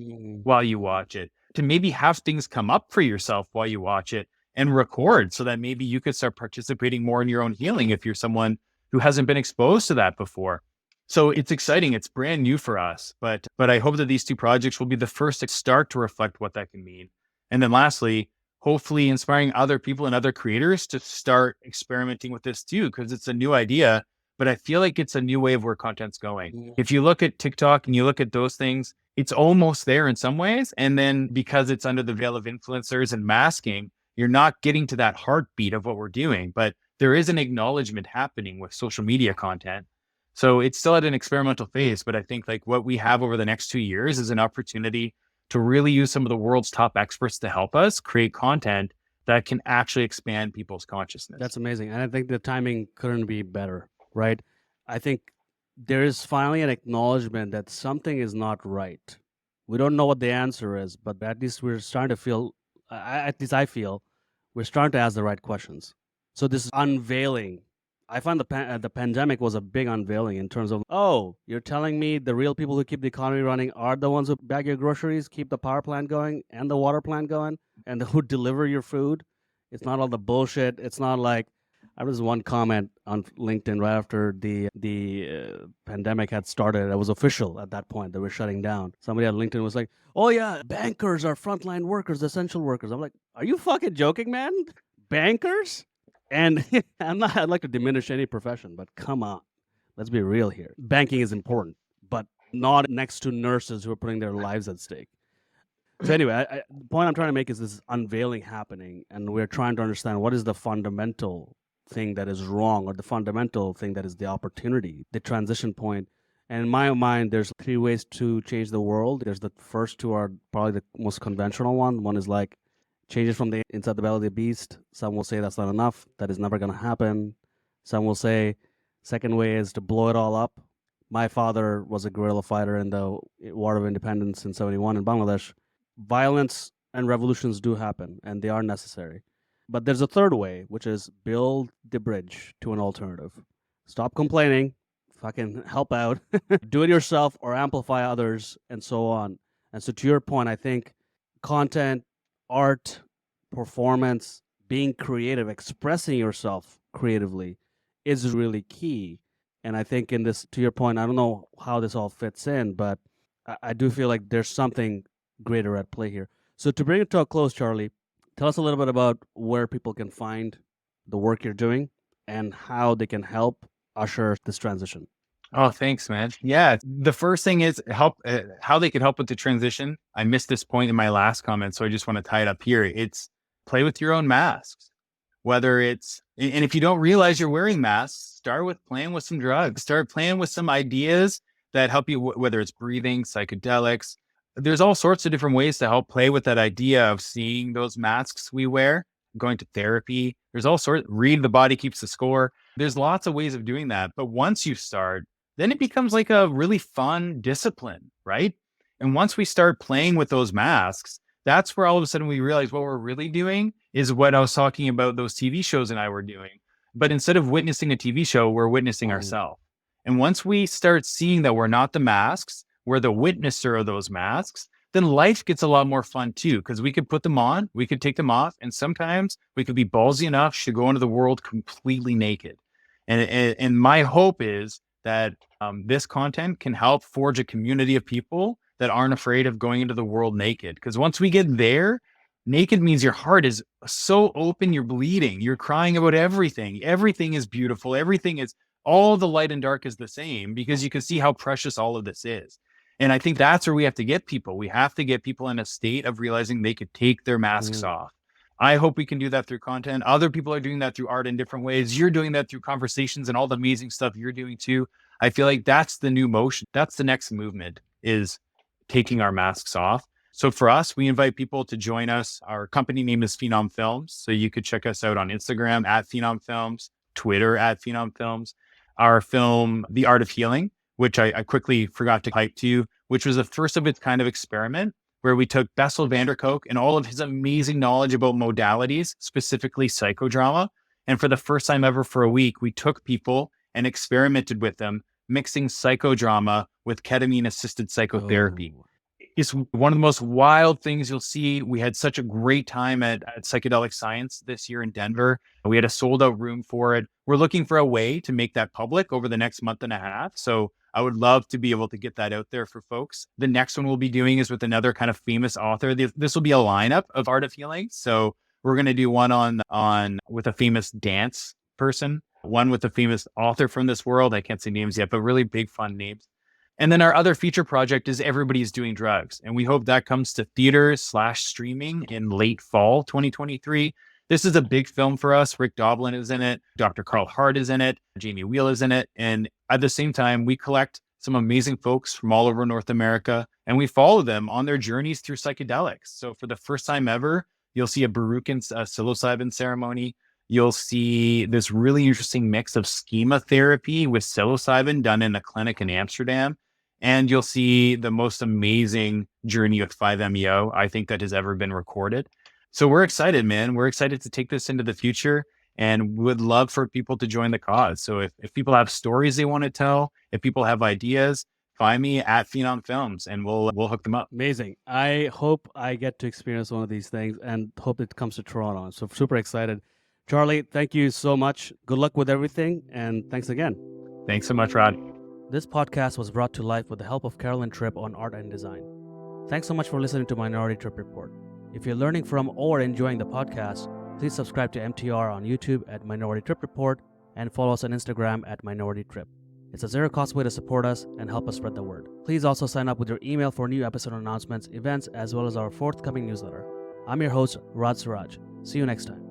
while you watch it, to maybe have things come up for yourself while you watch it, and record so that maybe you could start participating more in your own healing if you're someone who hasn't been exposed to that before. So it's exciting. It's brand new for us, but I hope that these two projects will be the first to start to reflect what that can mean. And then lastly, hopefully inspiring other people and other creators to start experimenting with this too, because it's a new idea, but I feel like it's a new way of where content's going. If you look at TikTok and you look at those things, it's almost there in some ways. And then because it's under the veil of influencers and masking, you're not getting to that heartbeat of what we're doing, but there is an acknowledgement happening with social media content. So it's still at an experimental phase, but I think like what we have over the next 2 years is an opportunity to really use some of the world's top experts to help us create content that can actually expand people's consciousness. That's amazing. And I think the timing couldn't be better, right? I think there is finally an acknowledgement that something is not right. We don't know what the answer is, but at least we're starting to feel, at least I feel, we're starting to ask the right questions. So this unveiling, I find the pandemic was a big unveiling in terms of, oh, you're telling me the real people who keep the economy running are the ones who bag your groceries, keep the power plant going and the water plant going, and who deliver your food. It's not all the bullshit. It's not like, I was one comment on LinkedIn right after the pandemic had started. It was official at that point that we're shutting down. Somebody on LinkedIn was like, "Oh yeah, bankers are frontline workers, essential workers." I'm like, "Are you fucking joking, man? Bankers?" And I'd like to diminish any profession, but come on, let's be real here. Banking is important, but not next to nurses who are putting their lives at stake. So anyway, the point I'm trying to make is this unveiling happening, and we're trying to understand what is the fundamental thing that is wrong, or the fundamental thing that is the opportunity, the transition point. And in my mind, there's 3 ways to change the world. There's the first two are probably the most conventional one. One is like change it from the inside the belly of the beast. Some will say that's not enough. That is never going to happen. Some will say Second way is to blow it all up. My father was a guerrilla fighter in the War of Independence in 71 in Bangladesh. Violence and revolutions do happen, and they are necessary. But there's a third way, which is build the bridge to an alternative. Stop complaining, fucking help out, do it yourself or amplify others, and so on. And so, to your point, I think content, art, performance, being creative, expressing yourself creatively is really key. And I think in this, to your point, I don't know how this all fits in, but I do feel like there's something greater at play here. So to bring it to a close, Charlie, tell us a little bit about where people can find the work you're doing and how they can help usher this transition. Oh, thanks, man. Yeah. The first thing is how they could help with the transition. I missed this point in my last comment, so I just want to tie it up here. It's play with your own masks. Whether it's, and if you don't realize you're wearing masks, start with playing with some drugs, start playing with some ideas that help you, whether it's breathing, psychedelics. There's all sorts of different ways to help play with that idea of seeing those masks we wear, going to therapy. There's all sorts, read The Body Keeps the Score. There's lots of ways of doing that. But once you start, then it becomes like a really fun discipline, right? And once we start playing with those masks, that's where all of a sudden we realize what we're really doing is what I was talking about those TV shows and I were doing. But instead of witnessing a TV show, we're witnessing ourselves. And once we start seeing that we're not the masks, we're the witnesser of those masks, then life gets a lot more fun too, because we could put them on, we could take them off, and sometimes we could be ballsy enough to go into the world completely naked. And my hope is that this content can help forge a community of people that aren't afraid of going into the world naked. Because once we get there, naked means your heart is so open, you're bleeding, you're crying about everything. Everything is beautiful. Everything is, all the light and dark is the same because you can see how precious all of this is. And I think that's where we have to get people. We have to get people in a state of realizing they could take their masks off. I hope we can do that through content. Other people are doing that through art in different ways. You're doing that through conversations and all the amazing stuff you're doing too. I feel like that's the new motion. That's the next movement, is taking our masks off. So for us, we invite people to join us. Our company name is Feenom Films. So you could check us out on Instagram at Feenom Films, Twitter at Feenom Films. Our film, The Art of Healing, which I quickly forgot to hype to you, which was the first of its kind of experiment where we took Bessel and all of his amazing knowledge about modalities, specifically psychodrama. And for the first time ever for a week, we took people and experimented with them, mixing psychodrama with ketamine-assisted psychotherapy. It's one of the most wild things you'll see. We had such a great time at Psychedelic Science this year in Denver. We had a sold out room for it. We're looking for a way to make that public over the next month and a half. So I would love to be able to get that out there for folks. The next one we'll be doing is with another kind of famous author. This will be a lineup of Art of Healing. So we're going to do one on with a famous dance person, one with a famous author from this world. I can't say names yet, but really big, fun names. And then our other feature project is Everybody's Doing Drugs. And we hope that comes to theaters/streaming in late fall 2023. This is a big film for us. Rick Doblin is in it. Dr. Carl Hart is in it. Jamie Wheel is in it. And at the same time, we collect some amazing folks from all over North America, and we follow them on their journeys through psychedelics. So for the first time ever, you'll see a Baruchan psilocybin ceremony. You'll see this really interesting mix of schema therapy with psilocybin done in a clinic in Amsterdam. And you'll see the most amazing journey with 5-MeO, I think, that has ever been recorded. So we're excited, man. We're excited to take this into the future and would love for people to join the cause. So if people have stories they want to tell, if people have ideas, find me at Feenom Films and we'll hook them up. Amazing. I hope I get to experience one of these things and hope it comes to Toronto. So super excited. Charlie, thank you so much. Good luck with everything. And thanks again. Thanks so much, Rod. This podcast was brought to life with the help of Carolyn Tripp on art and design. Thanks so much for listening to Minority Trip Report. If you're learning from or enjoying the podcast, please subscribe to MTR on YouTube at Minority Trip Report and follow us on Instagram at Minority Trip. It's a zero-cost way to support us and help us spread the word. Please also sign up with your email for new episode announcements, events, as well as our forthcoming newsletter. I'm your host, Rod Suraj. See you next time.